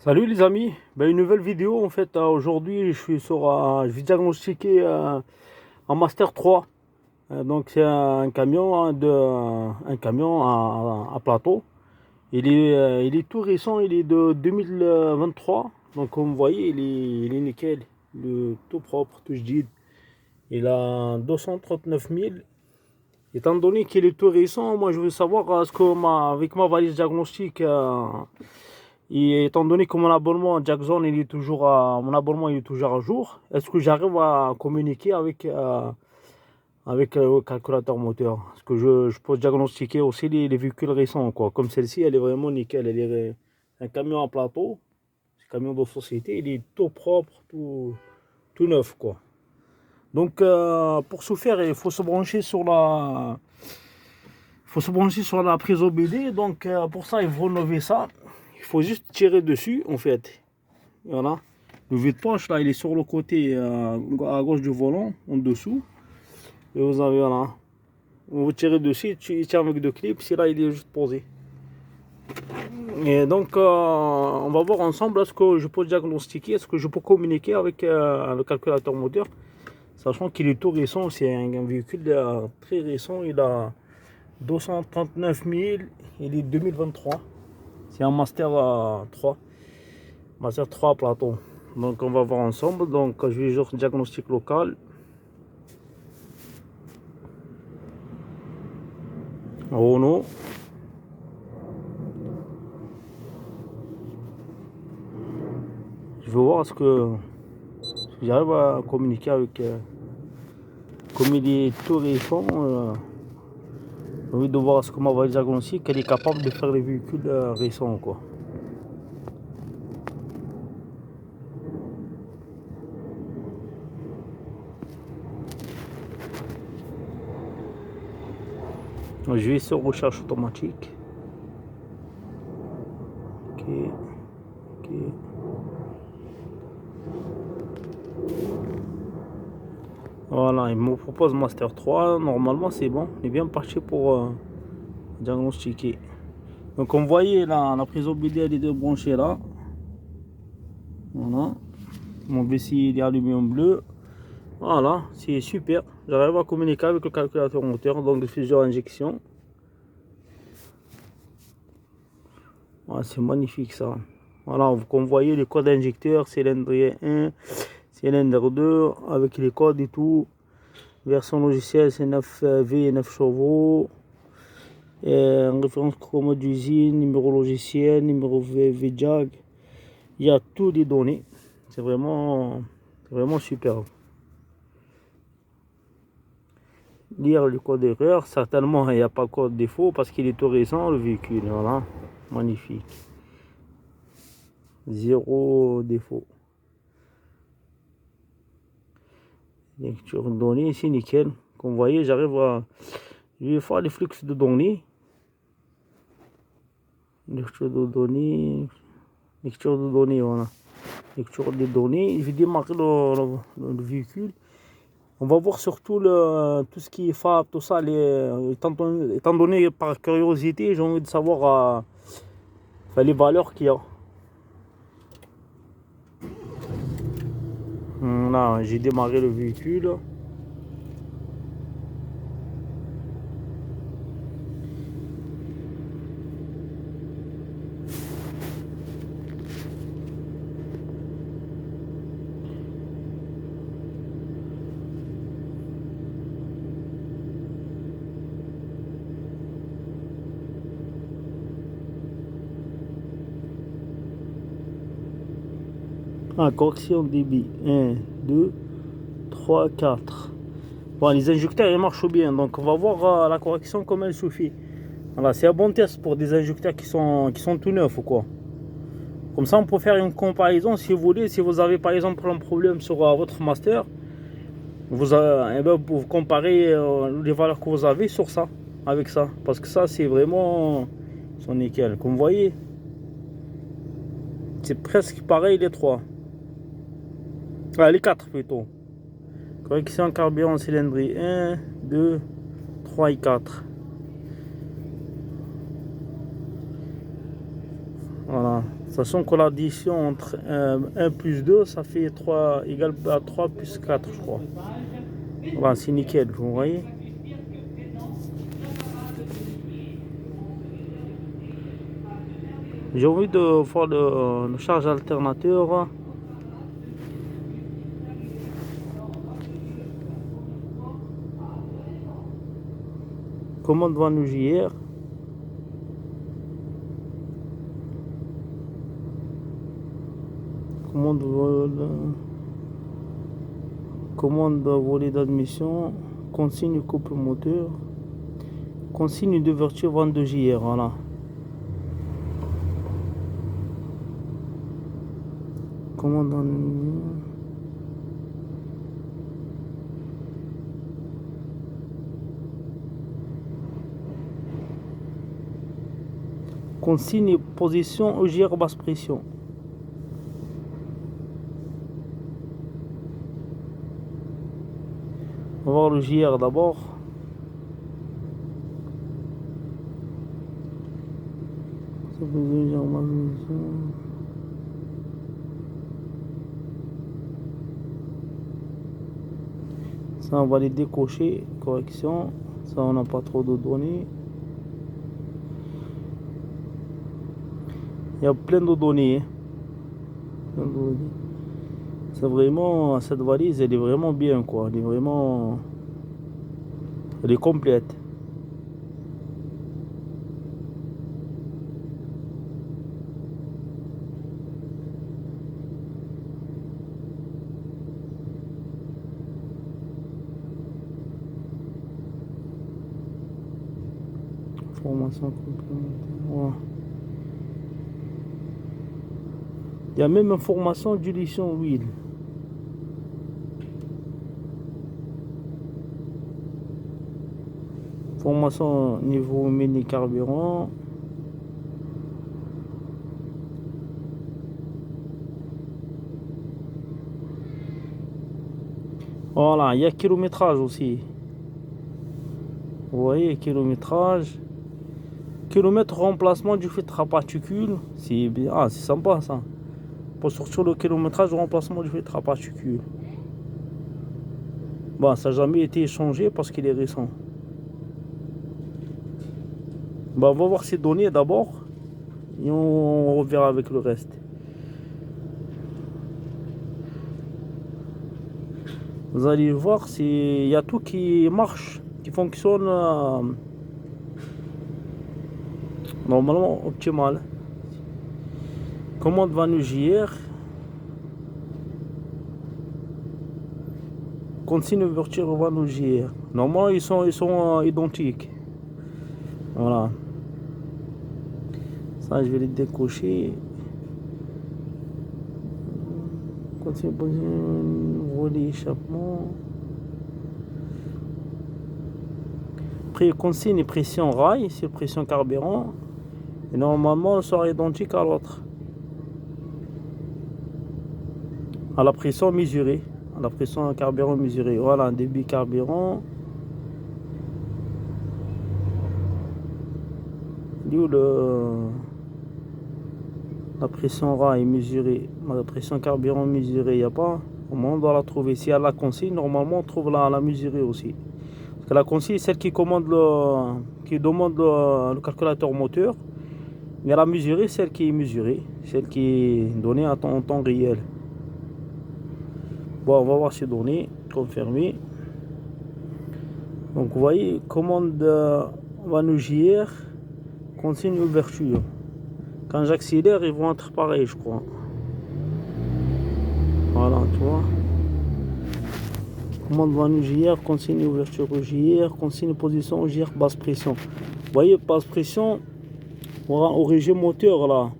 Salut les amis, une nouvelle vidéo en fait. Aujourd'hui je suis sur, je vais diagnostiquer un Master 3. Donc c'est un camion un camion à plateau. Il est tout récent, il est de 2023. Donc comme vous voyez il est nickel, il est tout propre, tout jadid. Il a 239 000. Étant donné qu'il est tout récent, moi je veux savoir ce que avec ma valise diagnostique. Et étant donné que mon abonnement Jackson mon abonnement il est toujours à jour, est-ce que j'arrive à communiquer avec le calculateur moteur? Parce que je peux diagnostiquer aussi les véhicules récents, quoi. Comme celle-ci, elle est vraiment nickel. Elle est un camion à plateau, un camion de société, il est tout propre, tout neuf, quoi. Donc pour ce faire, il faut se brancher sur la prise OBD. Donc pour ça, il faut relever ça. Il faut juste tirer dessus, en fait. Voilà. Le vide-poche, là, il est sur le côté à gauche du volant, en dessous. Et vous avez, voilà. Vous tirez dessus, il tient avec deux clips. Si là, il est juste posé. Et donc, on va voir ensemble est-ce que je peux diagnostiquer, est-ce que je peux communiquer avec le calculateur moteur. Sachant qu'il est tout récent, c'est un véhicule très récent. Il a 239 000, il est 2023. C'est un Master 3. Master 3 plateau. Donc on va voir ensemble. Donc je vais sur diagnostic local. Renault. Je vais voir ce que j'arrive à communiquer avec. Comme il est tout récent, j'ai envie de voir ce que ma valise diagnostic elle est capable de faire les véhicules récents, quoi. Donc, je vais sur recherche automatique. Ok. Ok. Voilà, il me propose Master 3. Normalement, c'est bon. On est bien parti pour diagnostiquer. Donc, comme vous voyez, là, la prise OBD elle est débranchée là. Voilà. Mon vessie il est aluminium bleu. Voilà, c'est super. J'arrive à communiquer avec le calculateur moteur, donc de plusieurs injections. Voilà, c'est magnifique ça. Voilà, comme vous voyez, les codes injecteurs, cylindre 1, cylindre 2, avec les codes et tout. Version logicielle, c'est 9V et 9 chevaux. Et référence commode d'usine, numéro logiciel, numéro VJAG. Il y a toutes les données. C'est vraiment super. Lire le code d'erreur, certainement il n'y a pas de code défaut parce qu'il est tout récent le véhicule. Voilà, magnifique. Zéro défaut. Lecture de données, c'est nickel. Comme vous voyez, je vais faire les flux de données. Lecture de données. Lecture de données, voilà. Lecture des données. Je vais démarrer le véhicule. On va voir surtout tout ce qui est FAB, tout ça. Étant donné par curiosité, j'ai envie de savoir les valeurs qu'il y a. Là, j'ai démarré le véhicule. Correction débit 1, 2, 3, 4. Bon, les injecteurs ils marchent bien, donc on va voir la correction comme elle suffit. Voilà, c'est un bon test pour des injecteurs qui sont tout neufs ou quoi. Comme ça, on peut faire une comparaison si vous voulez. Si vous avez par exemple un problème sur votre master, vous comparez les valeurs que vous avez sur ça, avec ça. Parce que ça, c'est vraiment son nickel. Comme vous voyez, c'est presque pareil les trois. Ah, les quatre plutôt. Correction carburant cylindrée 1, 2, 3 et 4. Voilà. Sachant que l'addition entre 1 plus 2, ça fait 3 égale à 3 plus 4, je crois. Voilà, c'est nickel, vous voyez. J'ai envie de faire le charge alternateur. Commande Vanu JR. Commande volet d'admission. Consigne couple moteur. Consigne d'ouverture Vanu JR. Voilà. Commande en... Consigne position EGR basse pression. On va voir le JR d'abord. Ça, on va les décocher. Correction. Ça, on n'a pas trop de données. Il y a plein de données. C'est vraiment, cette valise, elle est vraiment bien, quoi. Elle est vraiment, elle est complète. Formation complémentaire. Voilà. Il y a même une formation dilution huile. Formation niveau mini carburant. Voilà, il y a kilométrage aussi. Vous voyez, kilométrage. Kilomètre remplacement du filtre à particules. C'est bien. Ah, c'est sympa ça. Pour sortir le kilométrage de remplacement du filtre à particules. Bon, ça n'a jamais été échangé parce qu'il est récent. Bon, on va voir ces données d'abord. Et on reverra avec le reste. Vous allez voir, il y a tout qui marche, qui fonctionne normalement optimal. Commande Vanu JR. Consigne ouverture Vanu JR. Normalement, ils sont identiques. Voilà. Ça, je vais les décocher. Consigne volet échappement. Après, consigne et pression rail, c'est pression carburant. Et normalement, elle sera identique à l'autre. À la pression mesurée. À la pression carburant mesurée. Voilà, un débit carburant. Où la pression rail mesurée, la pression carburant mesurée, il n'y a pas. On doit la trouver. Si elle la consigne, normalement on trouve la mesurée aussi. Parce que la consigne, c'est celle qui demande le calculateur moteur. Mais la mesurée, celle qui est mesurée, celle qui est donnée en temps réel. Bon, on va voir ces données confirmées. Donc vous voyez, commande Vanu JR, consigne ouverture. Quand j'accélère, ils vont être pareils, je crois. Voilà, tu vois. Commande Vanu JR, consigne ouverture JR, consigne position JR basse pression. Vous voyez, basse pression, au régime moteur là.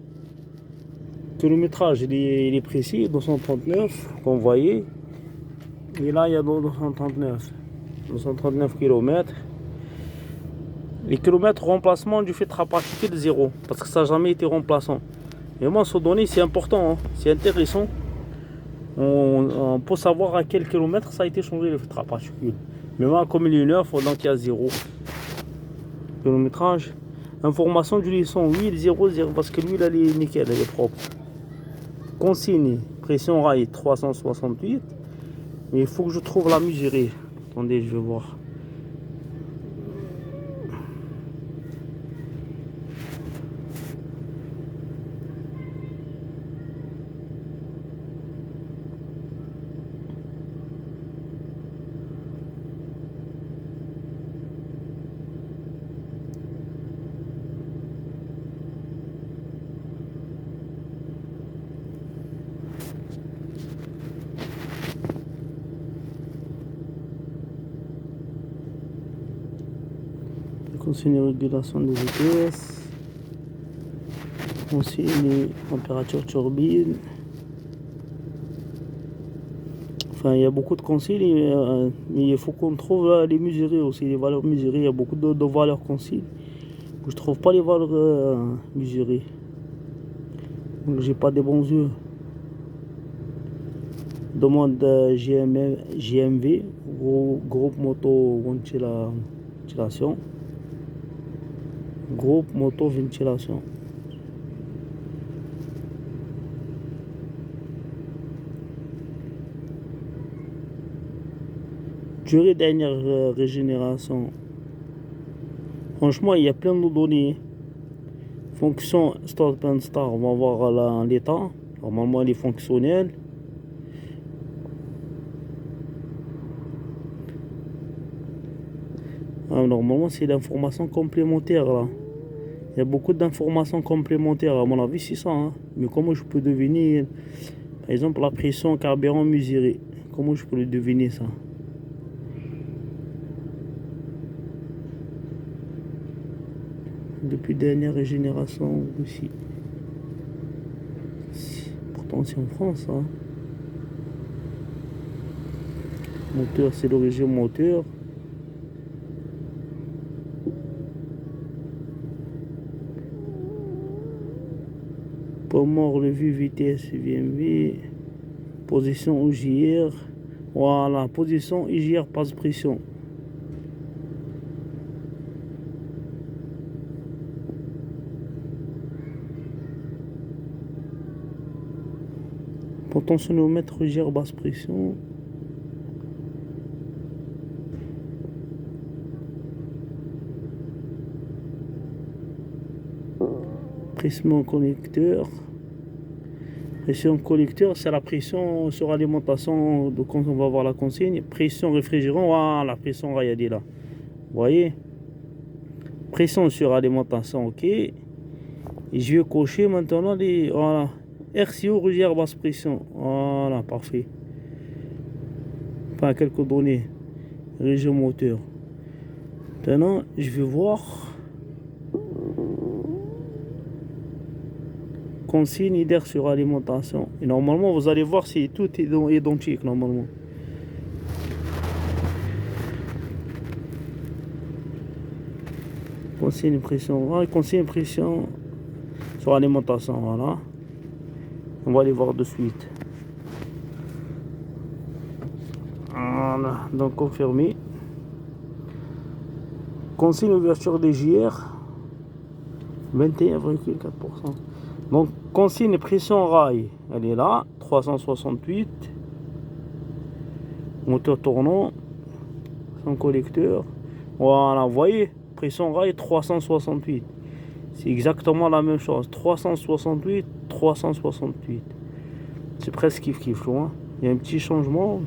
Kilométrage, il est précis, 239, comme vous voyez. Et là, il y a 239 km. Les kilomètres remplacement du filtre à particules 0, parce que ça n'a jamais été remplaçant. Et moi, ce données, c'est important, hein. C'est intéressant. On peut savoir à quel kilomètre ça a été changé le filtre à particules. Mais moi, comme il est neuf, donc il y a 0 kilométrage. Information du lisson, huile 0,0 parce que l'huile elle est nickel, elle est propre. Consigne, pression rail 368. Mais il faut que je trouve la mesurée. Attendez, je vais voir. Consigne régulation des vitesses. Consigne température turbine. Enfin, il y a beaucoup de consignes, mais il faut qu'on trouve les mesurées aussi, les valeurs mesurées. Il y a beaucoup de valeurs consignes. Je trouve pas les valeurs mesurées. Donc j'ai pas des bons yeux. Demande GMV, groupe moto ventilation. Groupe moto ventilation. Durée dernière régénération. Franchement, il y a plein de données. Fonction start and start, on va voir l'état. Normalement, il est fonctionnel. Normalement, c'est l'information complémentaire là. Il y a beaucoup d'informations complémentaires. À mon avis, c'est ça. Hein. Mais comment je peux deviner, par exemple, la pression carburant mesurée? Comment je peux le deviner ça? Depuis dernière régénération aussi. Pourtant, c'est en France. Hein. Moteur, c'est l'origine moteur. Pommard revue vitesse VMV. Position OJR. Voilà, position IJR passe pression. Potentiomètre IJR basse pression. Pression connecteur. Pression collecteur, c'est la pression sur alimentation. Donc on va voir la consigne. Pression réfrigérant, voilà, pression rail là. Vous voyez? Pression sur alimentation, ok. Et je vais cocher maintenant les. Voilà. RCO, Ruggière basse pression. Voilà, parfait. Enfin, quelques données. Région moteur. Maintenant, je vais voir. Consigne d'air sur alimentation. Et normalement, vous allez voir si tout est identique, normalement. Consigne pression. Voilà, consigne pression sur alimentation, voilà. On va aller voir de suite. Voilà, donc confirmé. Consigne ouverture des JR 21,4%. Donc consigne pression rail, elle est là, 368. Moteur tournant, sans collecteur. Voilà, vous voyez, pression rail 368. C'est exactement la même chose. 368, 368. C'est presque kiff-kiff, hein. Il y a un petit changement.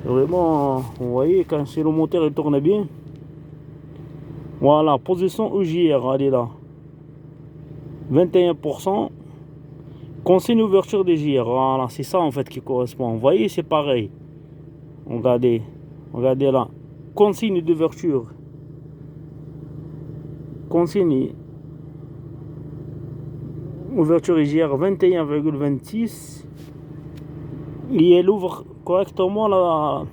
C'est vraiment, vous voyez, quand c'est le moteur, il tourne bien. Voilà, position EJR, elle est là. 21%. Consigne ouverture des JR. Voilà, c'est ça en fait qui correspond. Vous voyez, c'est pareil. Regardez là. Consigne d'ouverture. Consigne. Ouverture IJR 21,26. Et elle ouvre correctement là.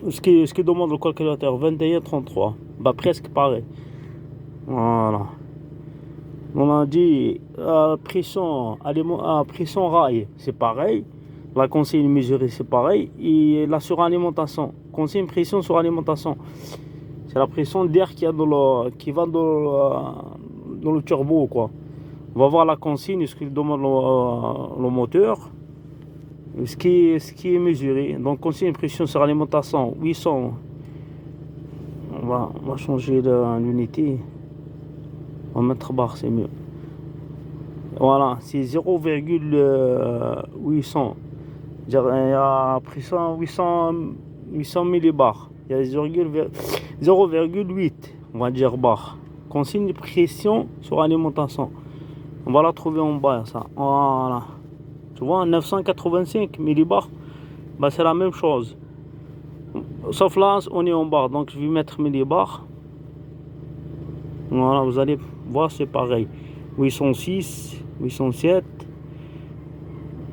Ce qui demande le calculateur. 21,33. Bah presque pareil. Voilà. On a dit pression rail, c'est pareil. La consigne mesurée, c'est pareil. Et la suralimentation, consigne pression sur alimentation, C'est la pression d'air qui va dans le turbo, quoi. On va voir la consigne, ce qu'il demande le moteur, ce qui est mesuré. Donc consigne pression sur alimentation 800. On va changer l'unité. On va mettre barre, c'est mieux. Voilà, c'est 0,800. Il y a pression 800 millibars. Il y a 0,8, on va dire bar. Consigne de pression sur alimentation. On va la trouver en bas, ça. Voilà. Tu vois, 985 millibars, bah, c'est la même chose. Sauf là, on est en bas. Donc, je vais mettre millibars. Voilà, vous allez voir, c'est pareil. 806, 807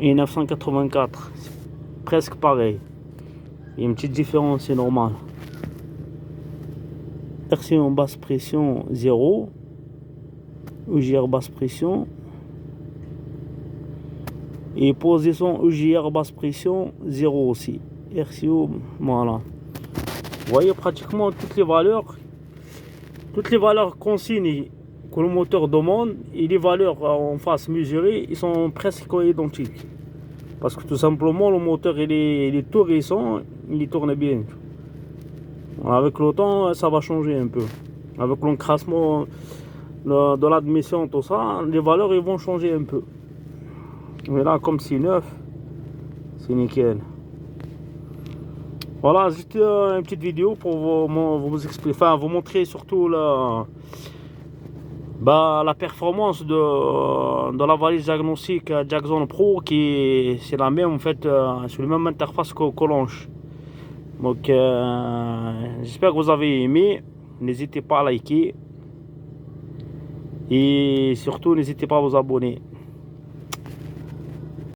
et 984. C'est presque pareil. Il y a une petite différence, c'est normal. RC en basse pression 0. EGR basse pression. Et position EGR basse pression 0 aussi. RCO, voilà. Vous voyez pratiquement toutes les valeurs consignes que le moteur demande et les valeurs en face mesurées, ils sont presque identiques. Parce que tout simplement, le moteur il est tout récent, il tourne bien. Avec le temps, ça va changer un peu. Avec l'encrassement de l'admission, tout ça, les valeurs ils vont changer un peu. Mais là, comme c'est neuf, c'est nickel. Voilà, juste une petite vidéo pour vous expliquer, enfin vous montrer surtout la performance de la valise diagnostique Jackson Pro, qui c'est la même en fait, sur la même interface que Launch. Donc j'espère que vous avez aimé. N'hésitez pas à liker et surtout n'hésitez pas à vous abonner.